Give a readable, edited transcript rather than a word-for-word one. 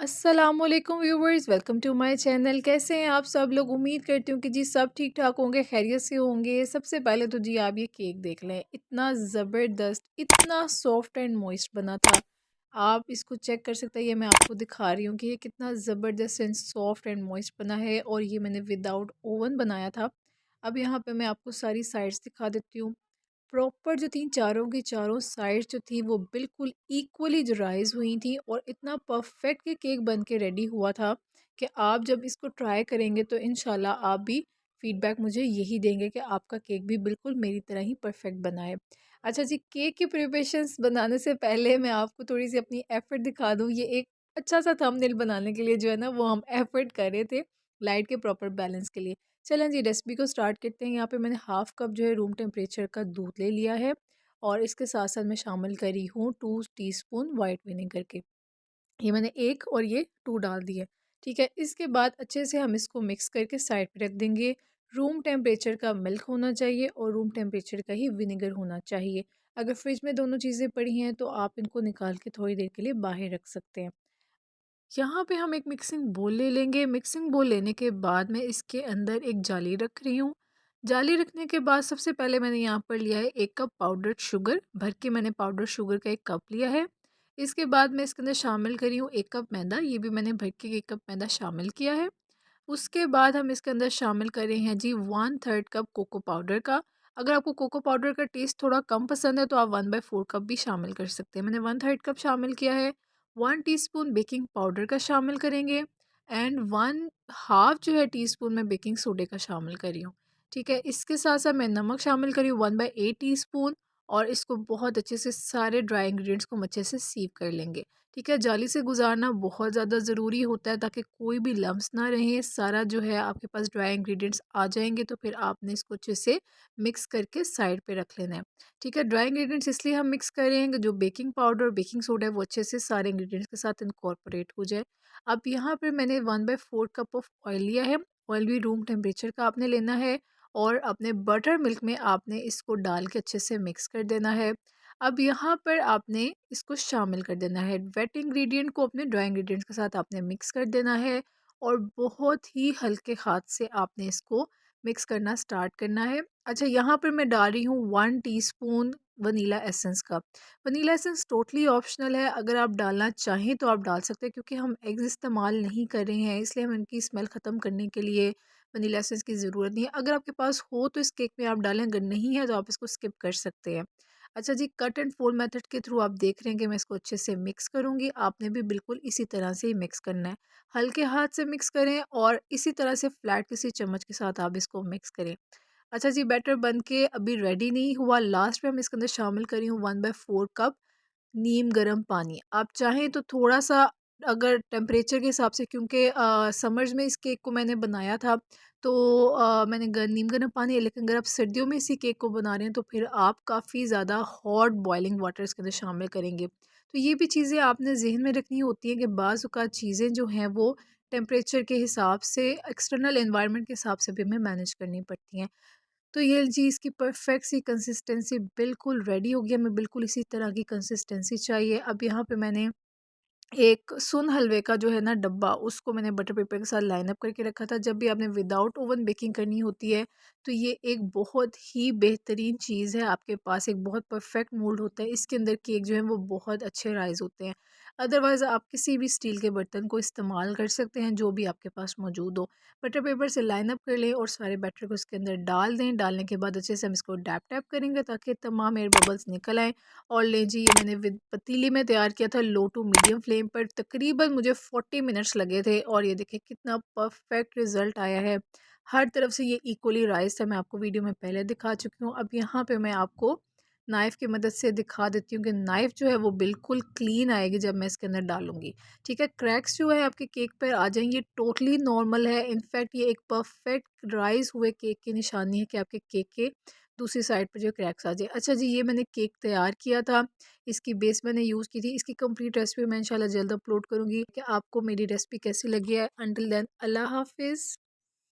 अस्सलामुअलैकुम viewers, welcome to my channel. कैसे हैं आप सब लोग? उम्मीद करती हूँ कि जी सब ठीक ठाक होंगे, खैरियत से होंगे। सबसे पहले तो जी आप ये केक देख लें, इतना ज़बरदस्त, इतना सॉफ्ट एंड मॉइस्ट बना था। आप इसको चेक कर सकते हैं, ये मैं आपको दिखा रही हूँ कि ये कितना ज़बरदस्त एंड सॉफ्ट एंड मॉइस्ट बना है और ये मैंने विदाउट ओवन बनाया था। अब यहाँ पे मैं आपको सारी साइड्स दिखा देती हूँ। प्रॉपर जो थी चारों की चारों साइड्स जो थी वो बिल्कुल इक्वली जो राइज़ हुई थी और इतना परफेक्ट ये केक बन के रेडी हुआ था कि आप जब इसको ट्राई करेंगे तो इंशाल्लाह आप भी फीडबैक मुझे यही देंगे कि आपका केक भी बिल्कुल मेरी तरह ही परफेक्ट बना है। अच्छा जी, केक की प्रिपरेशंस बनाने से पहले मैं आपको थोड़ी सी अपनी एफर्ट दिखा दूँ। ये एक अच्छा सा थंबनेल बनाने के लिए जो है ना वो हम एफर्ट कर रहे थे लाइट के प्रॉपर बैलेंस के लिए। चलें जी, रेसिपी को स्टार्ट करते हैं। यहाँ पे मैंने हाफ़ कप जो है रूम टेम्परेचर का दूध ले लिया है और इसके साथ साथ मैं शामिल करी हूँ 2 टीस्पून वाइट विनेगर के। ये मैंने 1 और ये 2 डाल दिए। ठीक है, इसके बाद अच्छे से हम इसको मिक्स करके साइड पे रख देंगे। रूम टेम्परेचर का मिल्क होना चाहिए और रूम टेम्परेचर का ही विनेगर होना चाहिए। अगर फ्रिज में दोनों चीज़ें पड़ी हैं तो आप इनको निकाल के थोड़ी देर के लिए बाहर रख सकते हैं। यहाँ पे हम एक मिक्सिंग बोल ले लेंगे। मिक्सिंग बोल लेने के बाद मैं इसके अंदर एक जाली रख रही हूँ। जाली रखने के बाद सबसे पहले मैंने यहाँ पर लिया है 1 कप पाउडर्ड शुगर। भर के मैंने पाउडर शुगर का 1 कप लिया है। इसके बाद मैं इसके अंदर शामिल करी हूँ 1 कप मैदा। ये भी मैंने भर के 1 कप मैदा शामिल किया है। उसके बाद हम इसके अंदर शामिल कर रहे हैं जी 1/3 कप कोको पाउडर का। अगर आपको कोको पाउडर का टेस्ट थोड़ा कम पसंद है तो आप 1/4 कप भी शामिल कर सकते हैं। मैंने 1/3 कप शामिल किया है। 1 टीस्पून बेकिंग पाउडर का शामिल करेंगे एंड 1 हाफ जो है टीस्पून मैं बेकिंग सोडे का शामिल कर रही हूँ। ठीक है, इसके साथ साथ मैं नमक शामिल करी हूँ 1/8 टीस्पून और इसको बहुत अच्छे से सारे ड्राई इंग्रेडिएंट्स को हम अच्छे से सीव कर लेंगे। ठीक है, जाली से गुजारना बहुत ज़्यादा ज़रूरी होता है ताकि कोई भी लम्स ना रहे। सारा जो है आपके पास ड्राई इंग्रेडिएंट्स आ जाएंगे तो फिर आपने इसको अच्छे से मिक्स करके साइड पे रख लेना है। ठीक है, ड्राई इंग्रेडिएंट्स इसलिए हम मिक्स कर रहे हैं कि जो बेकिंग पाउडर और बेकिंग सोडा है वो अच्छे से सारे इंग्रेडिएंट्स के साथ इनकॉर्पोरेट हो जाए। अब यहाँ पर मैंने 1/4 कप ऑफ ऑयल लिया है। ऑयल भी रूम टेम्परेचर का आपने लेना है और अपने बटर मिल्क में आपने इसको डाल के अच्छे से मिक्स कर देना है। अब यहाँ पर आपने इसको शामिल कर देना है। वेट इंग्रेडिएंट को अपने ड्राई इंग्रेडिएंट्स के साथ आपने मिक्स कर देना है और बहुत ही हल्के हाथ से आपने इसको मिक्स करना स्टार्ट करना है। अच्छा, यहाँ पर मैं डाल रही हूँ 1 टीस्पून वनीला एसेंस का। वनीला एसेंस टोटली ऑप्शनल है, अगर आप डालना चाहें तो आप डाल सकते हैं क्योंकि हम एग्स इस्तेमाल नहीं कर रहे हैं इसलिए हम इनकी स्मेल ख़त्म करने के लिए वनीला एसेंस की ज़रूरत नहीं है। अगर आपके पास हो तो इस केक में आप डालें, अगर नहीं है तो आप इसको स्किप कर सकते हैं। अच्छा जी, कट एंड फोल्ड मेथड के थ्रू आप देख रहे हैं कि मैं इसको अच्छे से मिक्स करूँगी। आपने भी बिल्कुल इसी तरह से ही मिक्स करना है। हल्के हाथ से मिक्स करें और इसी तरह से फ्लैट किसी चम्मच के साथ आप इसको मिक्स करें। अच्छा जी, बैटर बन के अभी रेडी नहीं हुआ। लास्ट में हम इसके अंदर शामिल करी हूँ 1/4 कप नीम गर्म पानी। आप चाहें तो थोड़ा-सा, अगर टेम्परेचर के हिसाब से, क्योंकि समर्स में इस केक को मैंने बनाया था तो मैंने नीम गर्म पानी है, लेकिन अगर आप सर्दियों में इसी केक को बना रहे हैं तो फिर आप काफ़ी ज़्यादा हॉट बॉइलिंग वाटर इसके अंदर शामिल करेंगे। तो ये भी चीज़ें आपने ज़हन में रखनी होती हैं कि बाज़ औक़ात चीज़ें जो हैं वो टेम्परेचर के हिसाब से, एक्सटर्नल एनवायरनमेंट के हिसाब से भी हमें मैनेज करनी पड़ती हैं। तो ये जी इसकी परफेक्ट सी कंसिस्टेंसी बिल्कुल रेडी हो गई, हमें बिल्कुल इसी तरह की कंसिस्टेंसी चाहिए। अब यहाँ पे मैंने एक सुन हलवे का जो है ना डब्बा, उसको मैंने बटर पेपर के साथ लाइन अप करके रखा था। जब भी आपने विदाउट ओवन बेकिंग करनी होती है तो ये एक बहुत ही बेहतरीन चीज़ है। आपके पास एक बहुत परफेक्ट मोल्ड होता है, इसके अंदर केक जो है वो बहुत अच्छे राइज होते हैं। अदरवाइज़ आप किसी भी स्टील के बर्तन को इस्तेमाल कर सकते हैं जो भी आपके पास मौजूद हो। बटर पेपर से लाइन अप कर लें और सारे बैटर को इसके अंदर डाल दें। डालने के बाद अच्छे से हम इसको डैप टैप करेंगे ताकि तमाम एयर बबल्स निकल आएँ। और लें जी, ये मैंने विद पतीली में तैयार किया था लो टू मीडियम फ्लेम पर। तकरीबन मुझे 40 मिनट्स लगे थे और ये देखिए कितना परफेक्ट रिज़ल्ट आया है। हर तरफ से ये इक्वली राइस था, मैं आपको वीडियो में पहले दिखा चुकी हूँ। अब यहाँ पे मैं आपको नाइफ़ की मदद से दिखा देती हूँ कि नाइफ़ जो है वो बिल्कुल क्लीन आएगी जब मैं इसके अंदर डालूँगी। ठीक है, क्रैक्स जो है आपके केक पर आ जाएंगे, टोटली नॉर्मल है। इनफैक्ट ये एक परफेक्ट राइस हुए केक की निशानी है कि आपके केक के दूसरी साइड पर जो क्रैक्स आ जाए। अच्छा जी, ये मैंने केक तैयार किया था, इसकी बेस मैंने यूज़ की थी। इसकी कंप्लीट रेसिपी मैं इंशाल्लाह जल्द अपलोड करूँगी कि आपको मेरी रेसिपी कैसी लगी है। अंटिल देन, अल्लाह हाफ़िज़।